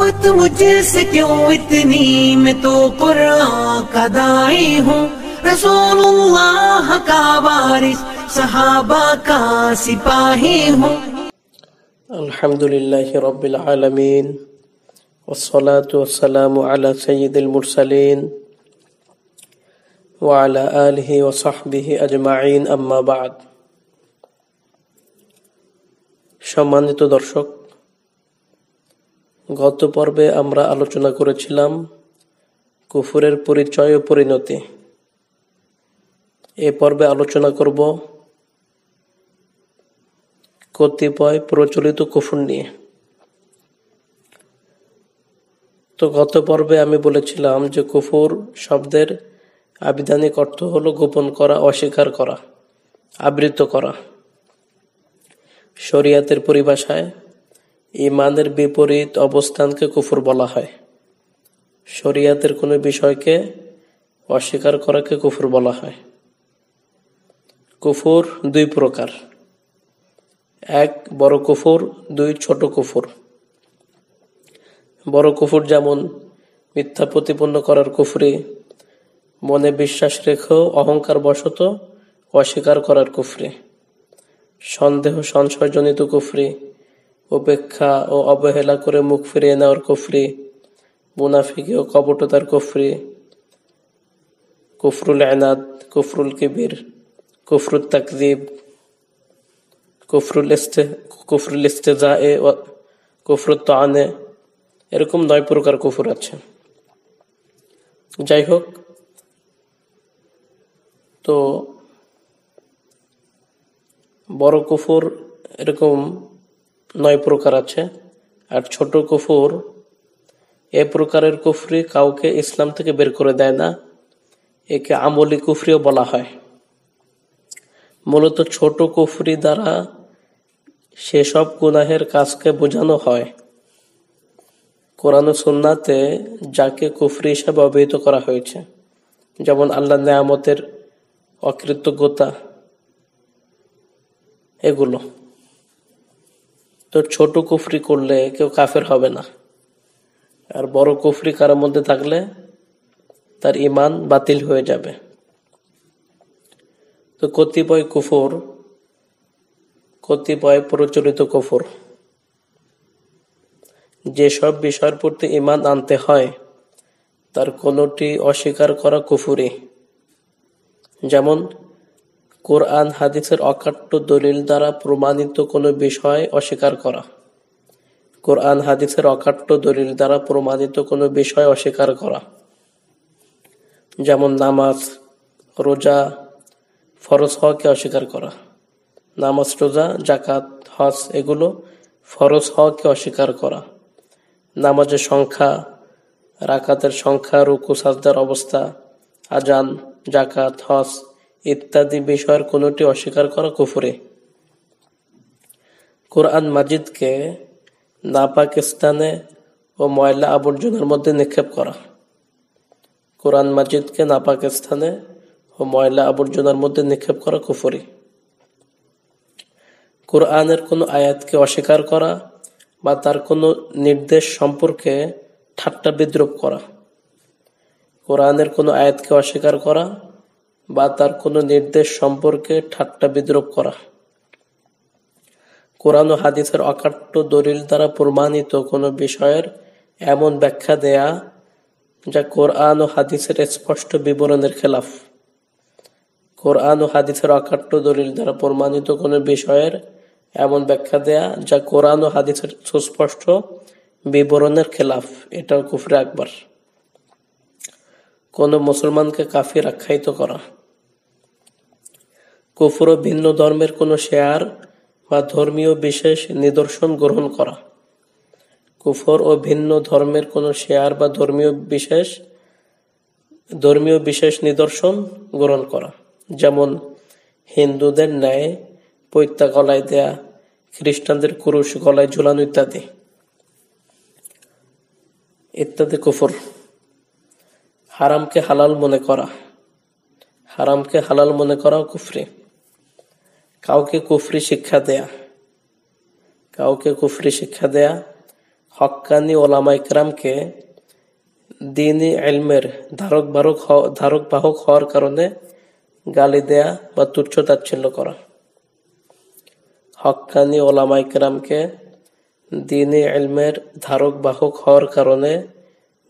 मोहब्बत मुझसे क्यों इतनी, मैं तो कुरान का दाई हूँ, रसूलुल्लाह का वारिस, सहाबा का सिपाही हूँ। अल्हम्दुलिल्लाहि रब्बिल आलमीन वस्सलातु वस्सलामु अला सय्यिदिल मुरसालिन व अला आलिहि व साहबिहि अजमाइन, अम्मा बाद। সম্মানিত দর্শক, গত পর্বে আমরা আলোচনা করেছিলাম কুফরের পরিচয় ও পরিণতি। এ পর্বে আলোচনা করব কতিপয় প্রচলিত কুফর নিয়ে। তো গত পর্বে আমি বলেছিলাম যে কুফর শব্দের আবিধানিক অর্থ হলো গোপন করা, অস্বীকার করা, আবৃত করা। শরিয়াতের পরিভাষায় ঈমানের বিপরীত অবস্থানকে কুফর বলা হয়। শরিয়াতের কোনো বিষয়কে অস্বীকার করাকে কুফর বলা হয়। কুফর দুই প্রকার, এক বড় কুফর, দুই ছোট কুফর। বড় কুফর যেমন মিথ্যা প্রতিপন্ন করার কুফরি, মনে বিশ্বাস রেখেও অহংকার বশত অস্বীকার করার কুফরি, সন্দেহ সংশয়জনিত কুফরি, উপেক্ষা ও অবহেলা করে মুখ ফিরিয়ে নেওয়ার কুফরি, মুনাফিকি ও কপটতার কুফরি, কুফরুল ইনাদ, কুফরুল কিবির, কুফরুল তাকযিব, কুফরুল ইস্তিজায়ে, কুফরুল তাআনে, এরকম 9 প্রকার কুফর আছে। যাই হোক, তো বড় কুফর এরকম 9 প্রকার আছে। আর ছোট কুফর এ প্রকারের কুফরি কাউকে ইসলাম থেকে বের করে দেয় না, একে আমলি কুফরিও বলা হয়। মূলত ছোট কুফরি দ্বারা সেসব গুনাহের কাজকে বোঝানো হয় কোরআন ও সুন্নাতে যাকে কুফরি হিসাবে অভিহিত করা হয়েছে, যেমন আল্লাহর নেয়ামতের অকৃতজ্ঞতা, এগুলো। তো ছোট কুফরি করলে কেউ কাফের হবে না, আর বড় কুফরি কারোর মধ্যে থাকলে তার ঈমান বাতিল হয়ে যাবে। তো কতিপয় কুফর, কতিপয় প্রচলিত কুফর, যেসব বিষয়ের প্রতি ঈমান আনতে হয় তার কোনোটি অস্বীকার করা কুফরি। যেমন কোরআন হাদিসের অকাট্য দলিল দ্বারা প্রমাণিত কোনো বিষয় অস্বীকার করা। কোরআন হাদিসের অকাট্য দলিল দ্বারা প্রমাণিত কোনো বিষয় অস্বীকার করা, যেমন নামাজ, রোজা, ফরজ হওয়াকে অস্বীকার করা। নামাজ, রোজা, যাকাত, হজ এগুলো ফরজ হওয়াকে অস্বীকার করা। নামাজের সংখ্যা, রাকাতের সংখ্যা, রুকু সাজদার অবস্থা, আজান, যাকাত, হজ ইত্যাদি বিষয়ের কোনোটি অস্বীকার করা কুফরি। কোরআন মাজিদকে নাপাক স্থানে ও ময়লা আবর্জনার মধ্যে নিক্ষেপ করা। কোরআন মাজিদকে নাপাক স্থানে ও ময়লা আবর্জনার মধ্যে নিক্ষেপ করা কুফরি। কোরআনের কোনো আয়াতকে অস্বীকার করা বা তার কোনো নির্দেশ সম্পর্কে ঠাট্টা বিদ্রূপ করা। কোরআনের কোনো আয়াতকে অস্বীকার করা বা তার কোনো নির্দেশ সম্পর্কে ঠাট্টা বিদ্রূপ করা। কোরআন ও হাদিসের অকাট্য দলিল দ্বারা প্রমাণিত কোনো বিষয়ের এমন ব্যাখ্যা দেয়া যা কোরআন ও হাদিসের স্পষ্ট বিবরণের খেলাফ। কোরআন ও হাদিসের অকাট্য দলিল দ্বারা প্রমাণিত কোনো বিষয়ের এমন ব্যাখ্যা দেয়া যা কোরআন ও হাদিসের সুস্পষ্ট বিবরণের খেলাফ, এটাও কুফরে আকবার। কোনো মুসলমানকে কাফির আখ্যায়িত করা। কুফর ও ভিন্ন ধর্মের কোনো শেয়ার বা ধর্মীয় বিশেষ নিদর্শন গ্রহণ করা। কুফর ও ভিন্ন ধর্মের কোনো শেয়ার বা ধর্মীয় বিশেষ নিদর্শন গ্রহণ করা, যেমন হিন্দুদের ন্যায় পৈতা গলায় দেয়া, খ্রিস্টানদের ক্রুশ গলায় ঝুলানো ইত্যাদি ইত্যাদি কুফর। হারামকে হালাল মনে করা। হারামকে হালাল মনে করাও কুফরি। কাউকে কুফরি শিক্ষা দেয়া, হক্কানি ওলামা ইকরামকে দ্বীনি ইলমের ধারক বাহক হওয়ার কারণে গালি দেয়া বা তুচ্ছ তাচ্ছিল্য করা। হক্কানি ওলামা ইকরামকে দ্বীনি ইলমের ধারক বাহক হওয়ার কারণে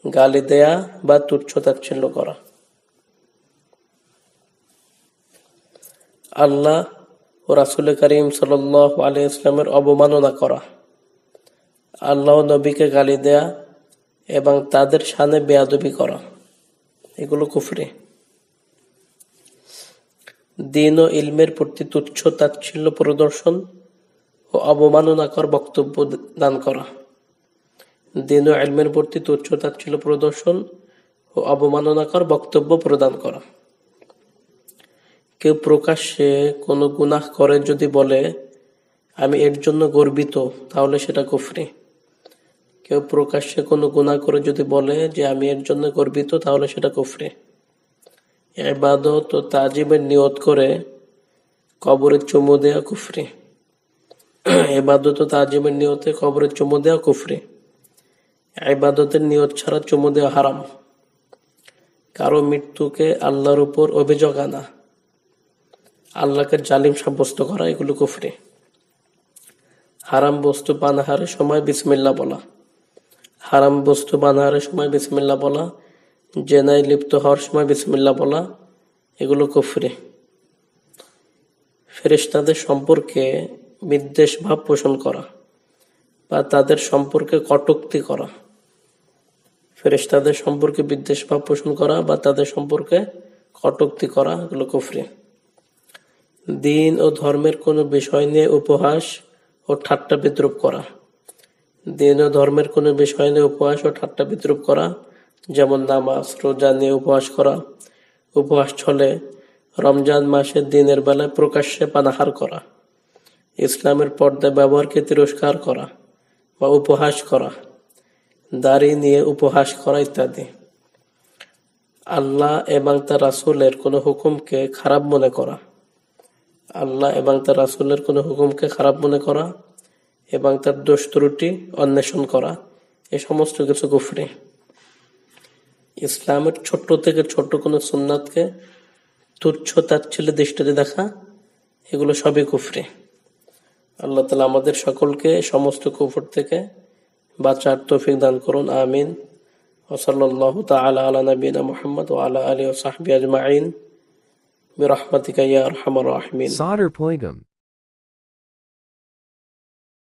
গালি দেয়া বা তুচ্ছ তাচ্ছিল্য করা। আল্লাহ ও রাসূল করিম সাল্লাল্লাহু আলাইহি ওয়াসাল্লামের অবমাননা করা, আল্লাহ ও নবীকে গালি দেয়া এবং তাদের শানে বেয়াদবি করা, এগুলো কুফরি। দ্বীন ও ইলমের প্রতি তুচ্ছ তাচ্ছিল্য প্রদর্শন ও অবমাননাকর বক্তব্য দান করা। দ্বীন ও ইলমের প্রতি তুচ্ছ তাচ্ছিল্য প্রদর্শন ও অবমাননাকর বক্তব্য প্রদান করা। কেউ প্রকাশ্যে কোনো গুনাহ করে যদি বলে আমি এর জন্য গর্বিত, তাহলে সেটা কুফরি। কেউ প্রকাশ্যে কোনো গুনাহ করে যদি বলে যে আমি এর জন্য গর্বিত, তাহলে সেটা কুফরি। ইবাদত ও তাজিমের নিয়ত করে কবরে চুমু দেওয়া কুফরি। ইবাদত ও তাজিমের নিয়তে কবরে চুমু দেওয়া কুফরি। ইবাদতের নিয়ত ছাড়া চুমু দেওয়া হারাম। কারো মৃত্যুকে আল্লাহর উপর অভিযোগ আনা, আল্লাহকে জালিম সাব্যস্ত করা, এগুলো কুফরি। হারাম বস্তু পানাহারের সময় বিসমিল্লাহ বলা, হারাম বস্তু পানাহারের সময় বিসমিল্লাহ বলা, জেনায় লিপ্ত হওয়ার সময় বিসমিল্লাহ বলা, এগুলো কুফরি। ফেরেশতাদের সম্পর্কে বিদ্বেষ ভাব পোষণ করা বা তাদের সম্পর্কে কটূক্তি করা, ফেরেশতাদের সম্পর্কে বিদ্বেষ ভাব পোষণ করা বা তাদের সম্পর্কে কটূক্তি করা, এগুলো কুফরি। দ্বীন ও ধর্মের কোনো বিষয় নিয়ে উপহাস ও ঠাট্টা বিদ্রুপ করা, দ্বীন ও ধর্মের কোনো বিষয় নিয়ে উপহাস ও ঠাট্টা বিদ্রুপ করা, যেমন নামাজ রোজা নিয়ে উপহাস করা, উপহাস ছলে রমজান মাসে দিনের বেলায় প্রকাশ্যে পানাহার করা, ইসলামের পর্দা ব্যবহারকে তিরস্কার করা বা উপহাস করা, দাড়ি নিয়ে উপহাস করা ইত্যাদি। আল্লাহ এবং তার রাসূলের কোনো হুকুমকে খারাপ মনে করা, আল্লাহ এবং তার রাসূলের কোনো হুকুমকে খারাপ মনে করা এবং তার দোষ ত্রুটি অন্বেষণ করা, এ সমস্ত কিছু কুফরি। ইসলামের ছোট্ট থেকে ছোট্ট কোনো সুন্নাতকে তুচ্ছ তাচ্ছিল্যের দৃষ্টিতে দেখা, এগুলো সবই কুফরি। আল্লাহ তাআলা আমাদের সকলকে সমস্ত কুফর থেকে বাঁচার তৌফিক দান করুন, আমিন। ওয়া সাল্লাল্লাহু তাআলা আলা নবিয়িনা মুহাম্মদ ওয়া আলা আলিহি ওয়া সাহবিহি আজমাইন বিরহমাতিকা ইয়া আরহামার রাহিমিন। Solder Poigum